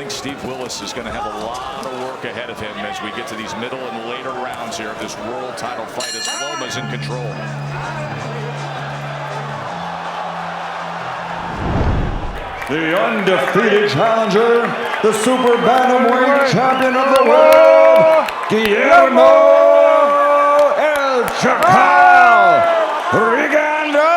I think Steve Willis is going to have a lot of work ahead of him as we get to these middle and later rounds here of this world title fight as Loma's in control. The undefeated challenger, the super bantamweight champion of the world, Guillermo El Chacal Rigondeaux.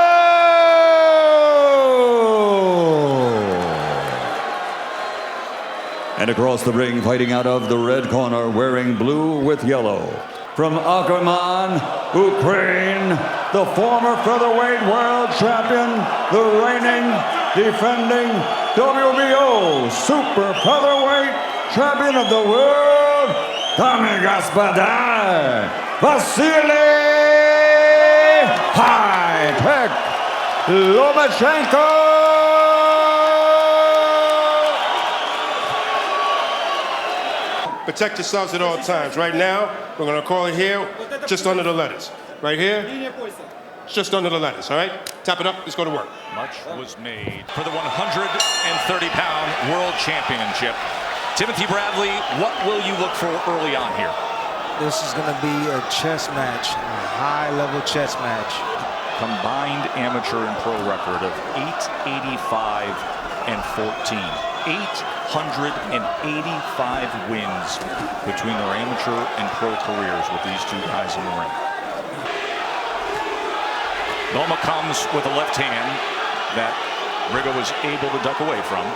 And across the ring, fighting out of the red corner, wearing blue with yellow, from Akerman, Ukraine, the former featherweight world champion, the reigning, defending WBO Super Featherweight champion of the world, Vasiliy High-Tech Lomachenko. Protect yourselves at all times. Right now, we're going to call it here, just under the letters. Right here, just under the letters, all right? Tap it up, let's go to work. Much was made for the 130-pound world championship. Timothy Bradley, what will you look for early on here? This is going to be a chess match, a high-level chess match. Combined amateur and pro record of 885 and 14. 885 wins between their amateur and pro careers with these two guys in the ring. Loma comes with a left hand that Rigo was able to duck away from.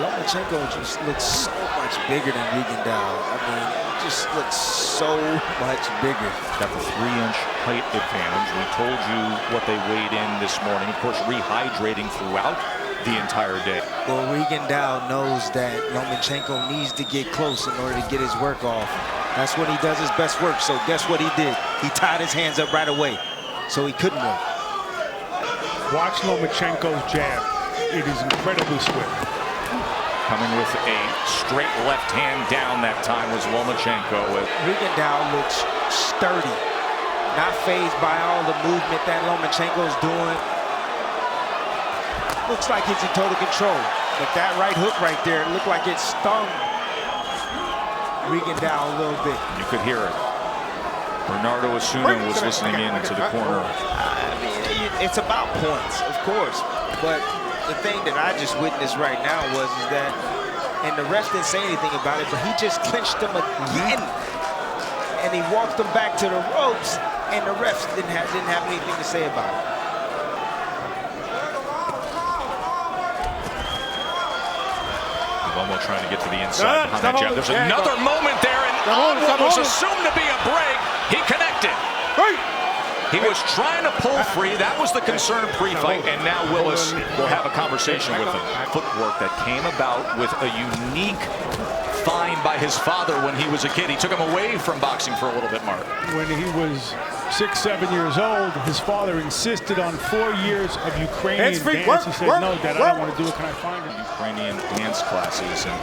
Lomachenko just looks so much bigger than Rigondeaux. I mean, he just looks so much bigger. Got the 3-inch height advantage. We told you what they weighed in this morning. Of course, rehydrating throughout the entire day. Well, Rigondeaux knows that Lomachenko needs to get close in order to get his work off. That's when he does his best work. So guess what he did? He tied his hands up right away, so he couldn't work. Watch Lomachenko's jab. It is incredibly swift. Coming with a straight left hand down that time was Lomachenko. Rigondeaux looks sturdy, not fazed by all the movement that Lomachenko's doing. Looks like he's in total control, but that right hook right there looked like it stung Rigondeaux a little bit. You could hear it. Bernardo Osuna was listening in to the corner. I mean, it's about points, of course, but the thing that I just witnessed right now was that, and the ref didn't say anything about it, but he just clinched him again, and he walked him back to the ropes, and the refs didn't have anything to say about it. Lomo trying to get to the inside behind that jab. There's another moment there, and on what was assumed to be a break, he connected. He was trying to pull free. That was the concern pre-fight, and now Willis will have a conversation with him. Footwork that came about with a unique find by his father when he was a kid. He took him away from boxing for a little bit, Mark. When he was 6, 7 years old, his father insisted on 4 years of Ukrainian dance. He said, no, Dad, I don't want to do it. Can I find it? Ukrainian dance classes. And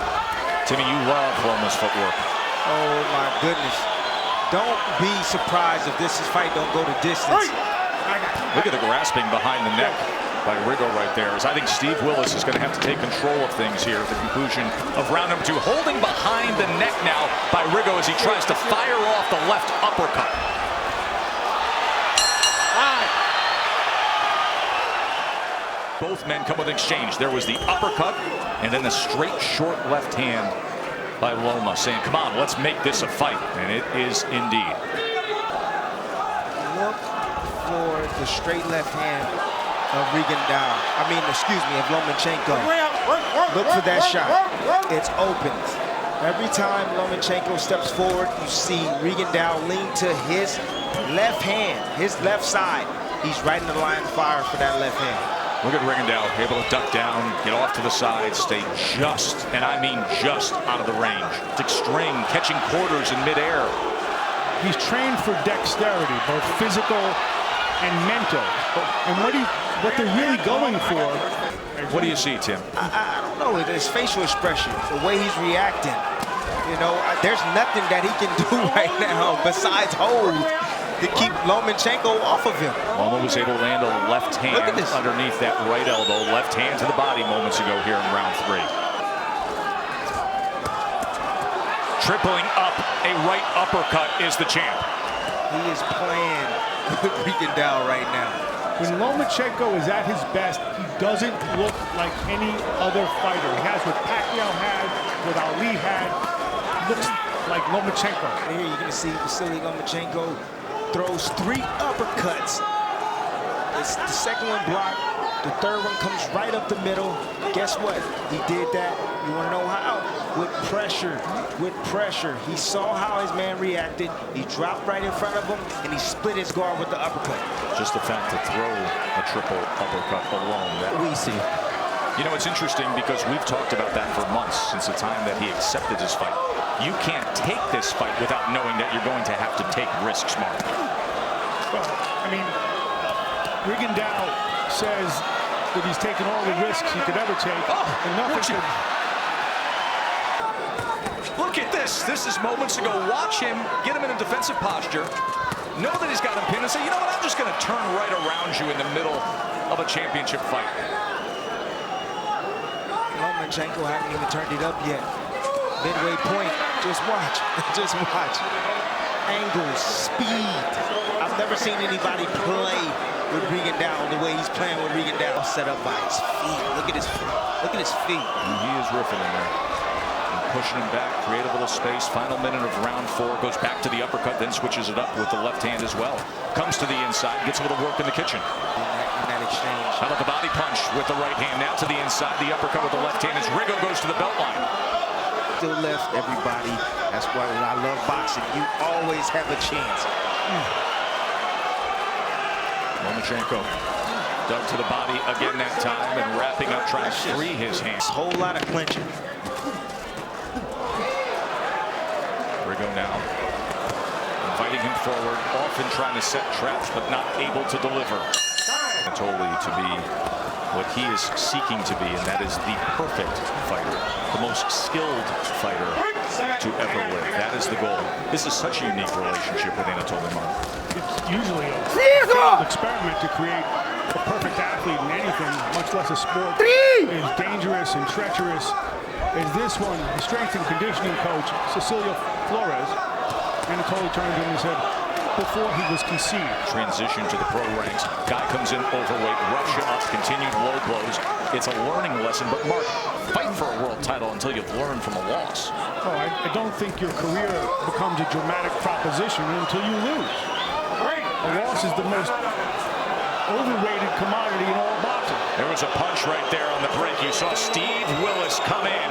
Timmy, you love Loma's footwork. Oh, my goodness. Don't be surprised if this fight don't go the distance. Look at the grasping behind the neck by Rigo right there. As I think Steve Willis is going to have to take control of things here at the conclusion of round number 2. Holding behind the neck now by Rigo as he tries to fire off the left uppercut. Both men come with an exchange. There was the uppercut and then the straight short left hand by Loma, saying, come on, let's make this a fight. And it is indeed. Look for the straight left hand of Rigondeaux. Of Lomachenko. Look for that shot. It's open. Every time Lomachenko steps forward, you see Rigondeaux lean to his left hand, his left side. He's right in the line of fire for that left hand. Look at Rigondeaux, able to duck down, get off to the side, stay just, and I mean just, out of the range. Dick String catching quarters in midair. He's trained for dexterity, both physical and mental. And what they're really going for. What do you see, Tim? I don't know. His facial expression, the way he's reacting. You know, there's nothing that he can do right now besides hold to keep Lomachenko off of him. Loma was able to land a left hand underneath that right elbow. Left hand to the body moments ago here in round 3. Tripling up a right uppercut is the champ. He is playing with Rigondeaux right now. When Lomachenko is at his best, he doesn't look like any other fighter. He has what Pacquiao had, what Ali had. He looks like Lomachenko. Here you're going to see Vasiliy Lomachenko throws 3 uppercuts. It's the second one blocked. The third one comes right up the middle. Guess what? He did that. You want to know how? With pressure. With pressure. He saw how his man reacted. He dropped right in front of him, and he split his guard with the uppercut. Just the fact to throw a triple uppercut alone. That we see. You know, it's interesting because we've talked about that for months since the time that he accepted his fight. You can't take this fight without knowing that you're going to have to take risks, Mark. Well, I mean, Rigondeaux says that he's taken all the risks he could ever take. And nothing Look at this. This is moments ago. Watch him, get him in a defensive posture, know that he's got him pinned, and say, you know what, I'm just going to turn right around you in the middle of a championship fight. Lomachenko hasn't even turned it up yet. Midway point. Just watch. Just watch. Angles, speed. I've never seen anybody play with Rigondeaux the way he's playing with Rigondeaux. Set up by his feet. Look at his feet. And he is riffing in there. And pushing him back, create a little space. Final minute of round 4. Goes back to the uppercut, then switches it up with the left hand as well. Comes to the inside, gets a little work in the kitchen. In that exchange. How about the body punch with the right hand? Now to the inside, the uppercut with the left hand as Rigo goes to the belt line. Still left, everybody. That's why when I love boxing, you always have a chance. Lomachenko dug to the body again that time and wrapping up, trying to free his hands. A whole lot of clinching. Rigo now inviting him forward, often trying to set traps but not able to deliver. Totally to be what he is seeking to be, and that is the perfect fighter, the most skilled fighter to ever live. That is the goal. This is such a unique relationship with Anatoly Mark. It's usually a failed experiment to create a perfect athlete in anything, much less a sport, as dangerous and treacherous as this one. The strength and conditioning coach, Cecilia Flores, Anatoly turned to him and said, before he was conceived. Transition to the pro ranks. Guy comes in overweight, roughs you up, continued low blows. It's a learning lesson, but Mark, fight for a world title until you've learned from a loss. Oh, I don't think your career becomes a dramatic proposition until you lose. A loss is the most overrated commodity in all boxing. There was a punch right there on the break. You saw Steve Willis come in,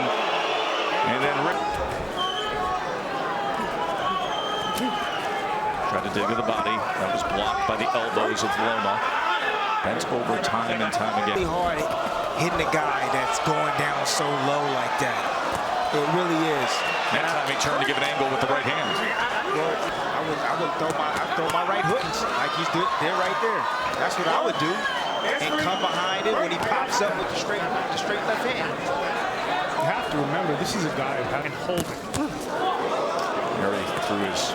and then Rick tried to dig to the body. That was blocked by the elbows of Loma. Bent over time and time again. Really hard hitting a guy that's going down so low like that. It really is. That time he turned to give an angle with the right hand. Well, I would throw my right hook like he's there right there. That's what I would do. And come behind it when he pops up with the straight left hand. You have to remember, this is a guy who had holding. Murray threw his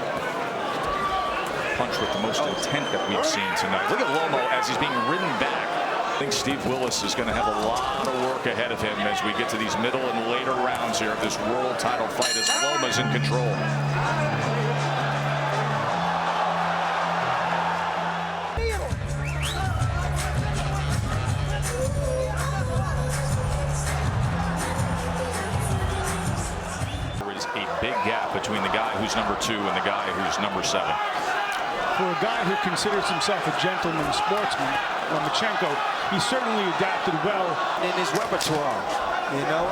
punch with the most intent that we've seen tonight. Look at Lomo as he's being ridden back. I think Steve Willis is going to have a lot of work ahead of him as we get to these middle and later rounds here of this world title fight as Loma's in control. There is a big gap between the guy who's number 2 and the guy who's number 7. For a guy who considers himself a gentleman sportsman, Lomachenko, he certainly adapted well in his repertoire, you know,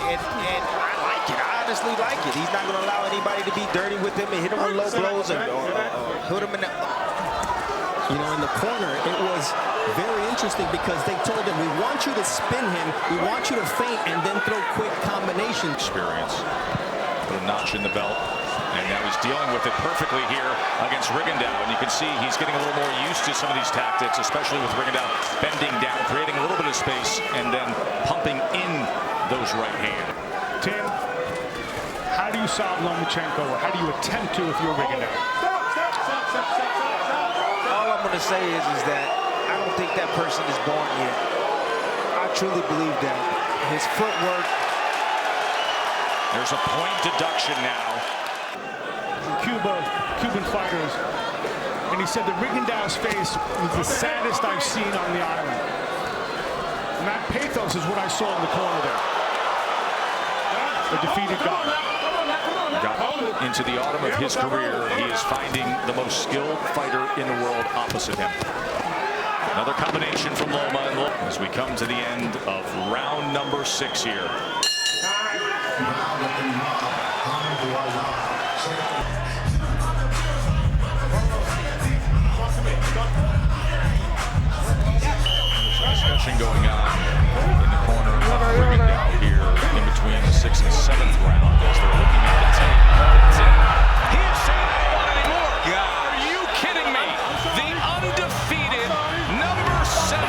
and I like it. I honestly like it. He's not going to allow anybody to be dirty with him and hit him with low blows or put him in the... You know, in the corner, it was very interesting because they told him, we want you to spin him, we want you to feint, and then throw quick combinations. Experience. Put a notch in the belt. And now he's dealing with it perfectly here against Rigondeaux. And you can see he's getting a little more used to some of these tactics, especially with Rigondeaux bending down, creating a little bit of space, and then pumping in those right hands. Tim, how do you solve Lomachenko, or how do you attempt to if you're Rigondeaux? All I'm going to say is that I don't think that person is born yet. I truly believe that. His footwork, There's a point deduction now. Cuban fighters, and he said that Rigondeaux's face was the saddest I've seen on the island. And that pathos is what I saw in the corner there. The defeated guy. Got into the autumn of his career, he is finding the most skilled fighter in the world opposite him. Another combination from Loma and Loma as we come to the end of round number 6 here. Discussion going on in the corner of Rigondeaux here in between the 6th and 7th round as they're looking at the tape. He is saying, I don't want any more. Are you kidding me? The undefeated number 7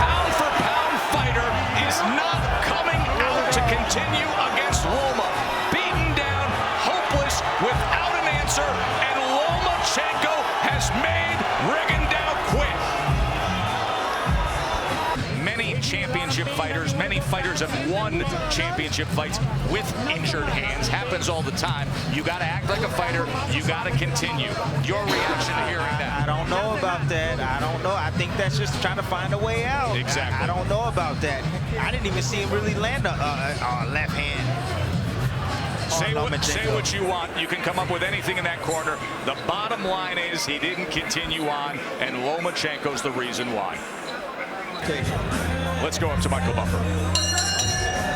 pound-for-pound fighter is not coming out to continue against Loma. Beaten down, hopeless, without an answer, and Lomachenko has made Rigondeaux quit. Championship fighters, many fighters have won championship fights with injured hands. Happens all the time. You got to act like a fighter. You got to continue. Your reaction to hearing that? I don't know about that. I don't know. I think that's just trying to find a way out. Exactly. I don't know about that. I didn't even see him really land a left hand. Say what you want. You can come up with anything in that corner. The bottom line is he didn't continue on, and Lomachenko's the reason why. Let's go up to Michael Buffer.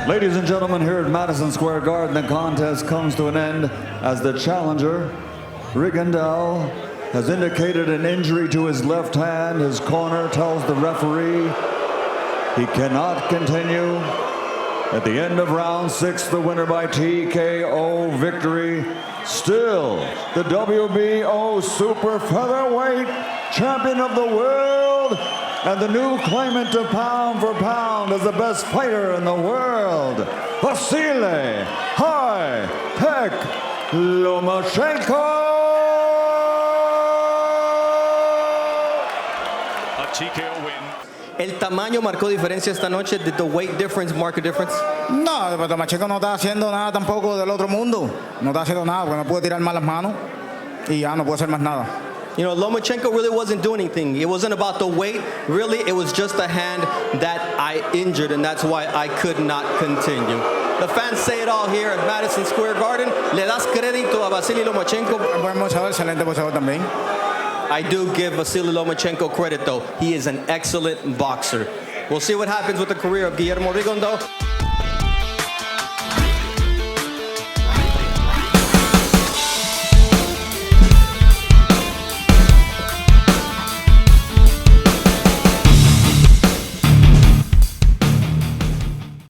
Ladies and gentlemen, here at Madison Square Garden, the contest comes to an end as the challenger, Rigondeaux, has indicated an injury to his left hand. His corner tells the referee he cannot continue. At the end of round 6, the winner by TKO victory, still the WBO Super Featherweight Champion of the world, and the new claimant to pound for pound as the best fighter in the world, Vasiliy "High-Tech" Lomachenko. A TKO win. ¿El tamaño marcó diferencia esta noche? Did the weight difference mark a difference? No, pero Lomachenko no está haciendo nada tampoco del otro mundo. No está haciendo nada, porque no puede tirar más las manos y ya no puede hacer más nada. You know, Lomachenko really wasn't doing anything. It wasn't about the weight. Really, it was just a hand that I injured, and that's why I could not continue. The fans say it all here at Madison Square Garden. Le das crédito a Vasiliy Lomachenko. Buen boxeador, excelente boxeador también. I do give Vasiliy Lomachenko credit, though. He is an excellent boxer. We'll see what happens with the career of Guillermo Rigondeaux.